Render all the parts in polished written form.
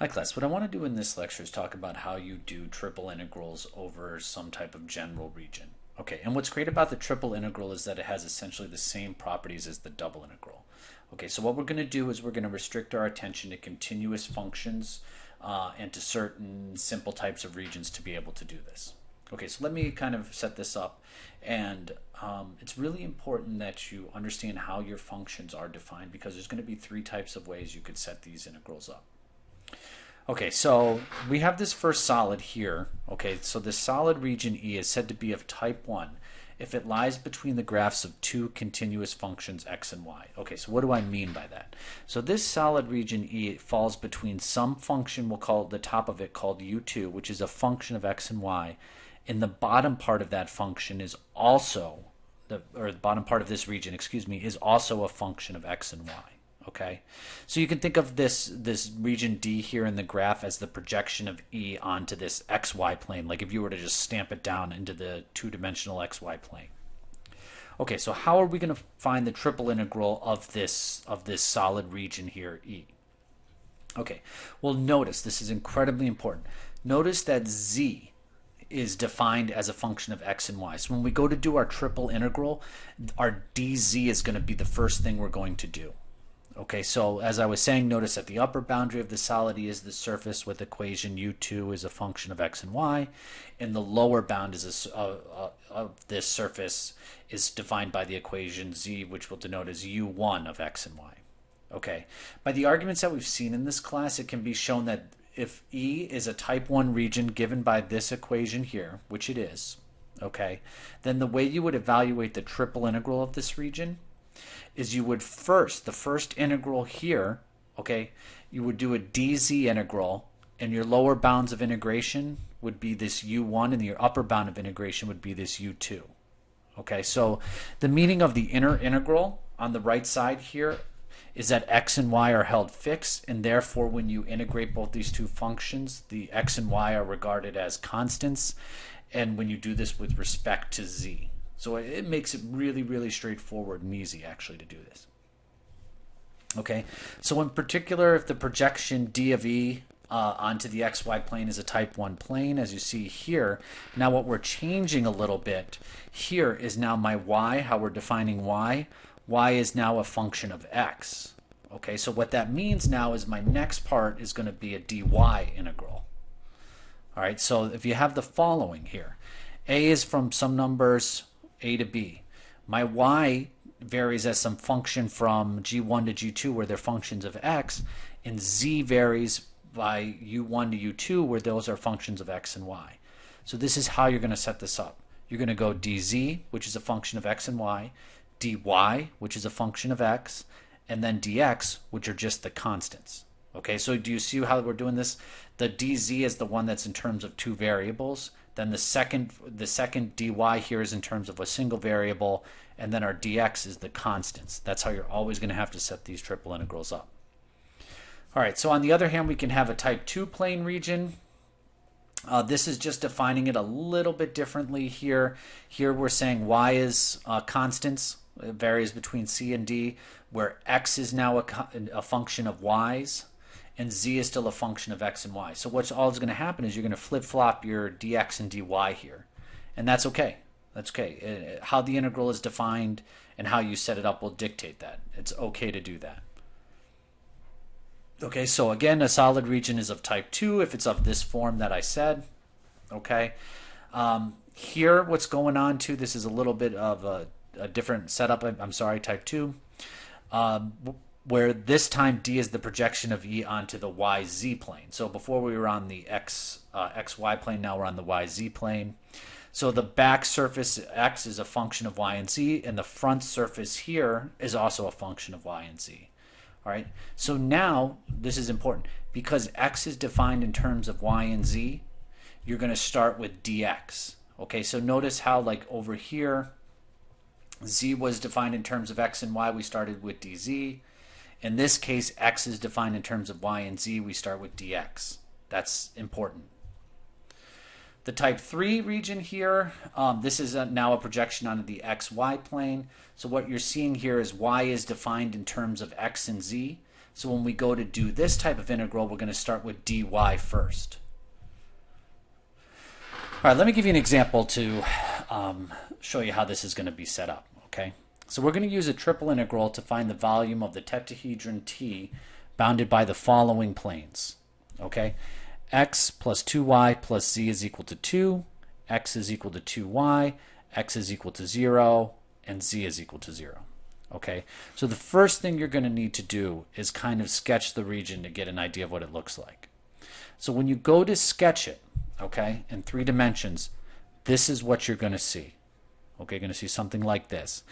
Hi class, what I want to do in this lecture is talk about how you do triple integrals over some type of general region. Okay, and what's great about the triple integral is that it has essentially the same properties as the double integral. Okay, so what we're going to do is we're going to restrict our attention to continuous functions and to certain simple types of regions to be able to do this. Okay, so let me kind of set this up, and it's really important that you understand how your functions are defined because there's going to be three types of ways you could set these integrals up. Okay, so we have this first solid here. Okay, so the solid region E is said to be of type 1 if it lies between the graphs of two continuous functions x and y. Okay, so what do I mean by that? So this solid region E falls between some function, we'll call the top of it called u2, which is a function of x and y, and the bottom part of that function is also, the bottom part of this region, excuse me, is also a function of x and y. Okay, so you can think of this region D here in the graph as the projection of E onto this xy plane, like if you were to just stamp it down into the two-dimensional xy plane. Okay, so how are we going to find the triple integral of this solid region here, E? Okay, well notice, this is incredibly important. Notice that Z is defined as a function of x and y. So when we go to do our triple integral, our dz is going to be the first thing we're going to do. Okay, so as I was saying, notice that the upper boundary of the solid E is the surface with equation u2 is a function of x and y, and the lower bound is of this surface is defined by the equation z, which we'll denote as u1 of x and y. Okay, by the arguments that we've seen in this class, it can be shown that if E is a type 1 region given by this equation here, which it is, okay, then the way you would evaluate the triple integral of this region is you would the first integral here, okay, you would do a dz integral, and your lower bounds of integration would be this u1, and your upper bound of integration would be this u2. Okay, so the meaning of the inner integral on the right side here is that x and y are held fixed, and therefore when you integrate both these two functions, the x and y are regarded as constants, and when you do this with respect to z. So it makes it really, really straightforward and easy actually to do this. Okay, so in particular, if the projection d of E onto the xy plane is a type 1 plane, as you see here, now what we're changing a little bit here is now my y, how we're defining y. Y is now a function of x. Okay, so what that means now is my next part is going to be a dy integral. All right, so if you have the following here, a is from some numbers a to b. My y varies as some function from g1 to g2 where they're functions of x, and z varies by u1 to u2 where those are functions of x and y. So this is how you're going to set this up. You're going to go dz, which is a function of x and y, dy, which is a function of x, and then dx, which are just the constants. Okay, so do you see how we're doing this? The dz is the one that's in terms of two variables. Then the second dy here is in terms of a single variable, and then our dx is the constants. That's how you're always going to have to set these triple integrals up. All right, so on the other hand, we can have a type 2 plane region. This is just defining it a little bit differently here. Here we're saying y is constants. It varies between c and d, where x is now a function of y's, and z is still a function of x and y. So what's all is going to happen is you're going to flip-flop your dx and dy here. And that's okay. That's okay. How the integral is defined and how you set it up will dictate that. It's okay to do that. Okay, so again, a solid region is of type 2 if it's of this form that I said. Okay. Here, what's going on too, this is a little bit of a different setup. I'm sorry, type 2. Where this time d is the projection of E onto the yz plane. So before we were on the xy plane, now we're on the yz plane. So the back surface x is a function of y and z, and the front surface here is also a function of y and z. All right. So now this is important because x is defined in terms of y and z. You're going to start with dx. Okay. So notice how like over here, z was defined in terms of x and y. We started with dz. In this case, x is defined in terms of y and z. We start with dx. That's important. The type 3 region here, this is now a projection onto the xy plane. So what you're seeing here is y is defined in terms of x and z. So when we go to do this type of integral, we're going to start with dy first. All right, let me give you an example to show you how this is going to be set up, okay? So we're going to use a triple integral to find the volume of the tetrahedron T bounded by the following planes, okay? X plus 2y plus z is equal to 2, x is equal to 2y, x is equal to 0, and z is equal to 0. Okay, so the first thing you're going to need to do is kind of sketch the region to get an idea of what it looks like. So when you go to sketch it, okay, in 3 dimensions, this is what you're going to see. Okay, you're going to see something like this.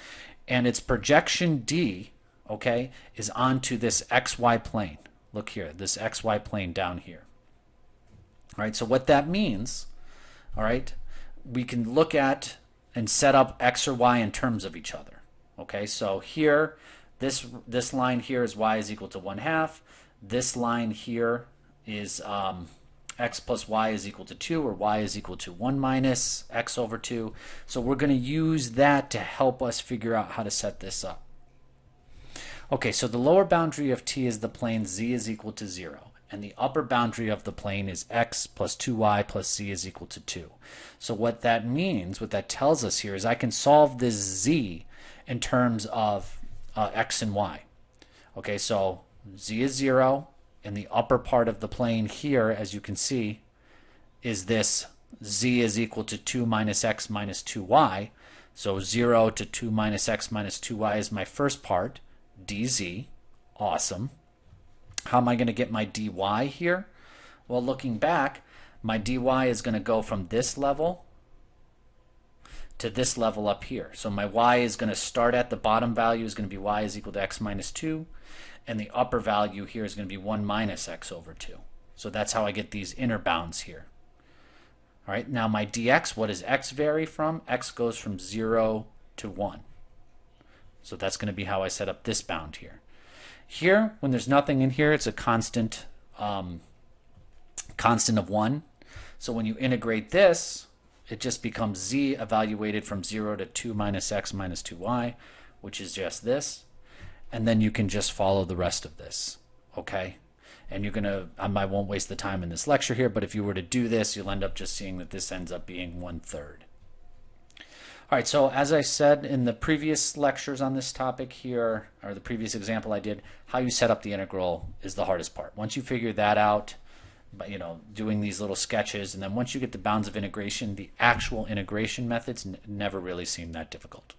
And its projection D, okay, is onto this xy plane. Look here, this xy plane down here. All right, so what that means, all right, we can look at and set up x or y in terms of each other. Okay, so here, this line here is y is equal to 1/2. This line here is x plus y is equal to 2, or y is equal to 1 minus x over 2. So we're going to use that to help us figure out how to set this up. Okay, so the lower boundary of T is the plane z is equal to 0. And the upper boundary of the plane is x plus 2y plus z is equal to 2. So what that means, what that tells us here, is I can solve this z in terms of x and y. Okay, so z is 0, and the upper part of the plane here, as you can see, is this z is equal to 2 minus x minus 2y. So 0 to 2 minus x minus 2y is my first part, dz. Awesome. How am I going to get my dy here? Well, looking back, my dy is going to go from this level to this level up here. So my y is going to start at the bottom value is going to be y is equal to x minus 2, and the upper value here is going to be 1 minus x over 2. So that's how I get these inner bounds here. All right, now my dx, what does x vary from? X goes from 0 to 1. So that's going to be how I set up this bound here. Here, when there's nothing in here, it's a constant constant of 1. So when you integrate this, it just becomes z evaluated from 0 to 2 minus x minus 2y, which is just this. And then you can just follow the rest of this, okay? And you're going to, I won't waste the time in this lecture here, but if you were to do this, you'll end up just seeing that this ends up being 1/3. All right, so as I said in the previous lectures on this topic here, or the previous example I did, how you set up the integral is the hardest part. Once you figure that out, but doing these little sketches, and then once you get the bounds of integration, the actual integration methods never really seem that difficult.